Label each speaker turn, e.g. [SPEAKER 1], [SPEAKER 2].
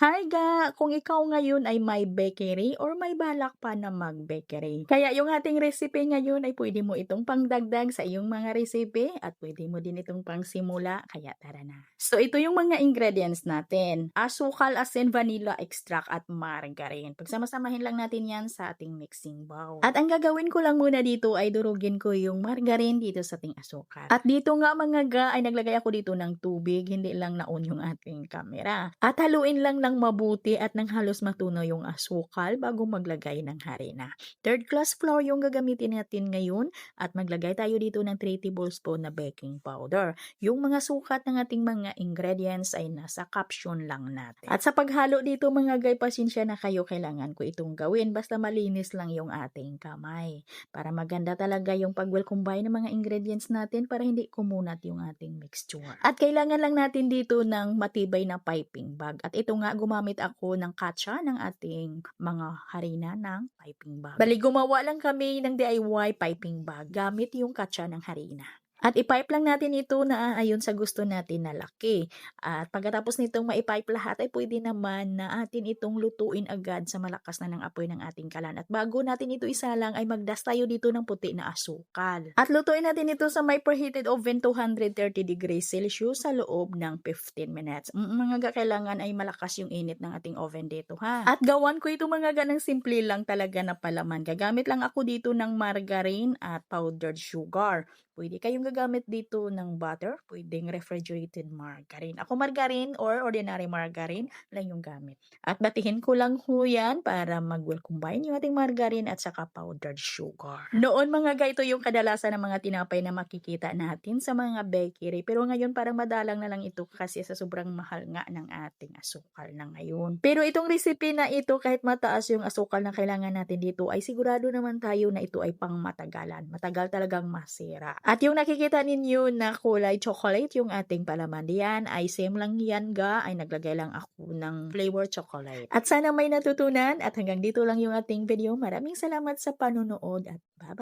[SPEAKER 1] Hi ga! Kung ikaw ngayon ay may bakery or may balak pa na mag-bakery. Kaya yung ating recipe ngayon ay pwede mo itong pangdagdag sa iyong mga recipe at pwede mo din itong pangsimula. Kaya tara na. So ito yung mga ingredients natin. Asukal, asin, vanilla extract at margarine. Pagsamasamahin lang natin yan sa ating mixing bowl. At ang gagawin ko lang muna dito ay durugin ko yung margarine dito sa ating asukal. At dito nga mga ga ay naglagay ako dito ng tubig. Hindi lang na-on yung ating camera. At haluin lang ng mabuti at nang halos matunaw yung asukal bago maglagay ng harina. Third class flour yung gagamitin natin ngayon at maglagay tayo dito ng 3 tablespoon na baking powder. Yung mga sukat ng ating mga ingredients ay nasa caption lang natin. At sa paghalo dito mga gay, pasensya na kayo, kailangan ko itong gawin basta malinis lang yung ating kamay. Para maganda talaga yung pag-well combine ng mga ingredients natin para hindi kumunat yung ating mixture. At kailangan lang natin dito ng matibay na piping bag. At ito nga, gumamit ako ng katsa ng ating mga harina ng piping bag. Bali, gumawa lang kami ng DIY piping bag gamit yung katsa ng harina. At ipipe lang natin ito na ayon sa gusto natin na laki. At pagkatapos nitong maipipe lahat ay pwede naman na atin itong lutuin agad sa malakas na ng apoy ng ating kalan. At bago natin ito isalang ay magdas tayo dito ng puti na asukal. At lutuin natin ito sa may preheated oven 230 degrees Celsius sa loob ng 15 minutes. Mga ga, kailangan ay malakas yung init ng ating oven dito ha. At gawan ko ito mga ga ng simple lang talaga na palaman. Gagamit lang ako dito ng margarine at powdered sugar. Pwede kayong gagamit dito ng butter, pwedeng refrigerated margarine. Ako margarine or ordinary margarine lang yung gamit. At batihin ko lang ho yan para mag-well combine yung ating margarine at saka powdered sugar. Noon mga ga, ito yung kadalasan ng mga tinapay na makikita natin sa mga bakery. Pero ngayon parang madalang na lang ito kasi sa sobrang mahal nga ng ating asukal na ngayon. Pero itong recipe na ito, kahit mataas yung asukal na kailangan natin dito, ay sigurado naman tayo na ito ay pang matagalan. Matagal talagang masira. At yung nakikita ninyo na kulay chocolate, yung ating palaman diyan, ay same lang yan ga, ay naglagay lang ako ng flavor chocolate. At sana may natutunan at hanggang dito lang yung ating video. Maraming salamat sa panonood at bye-bye!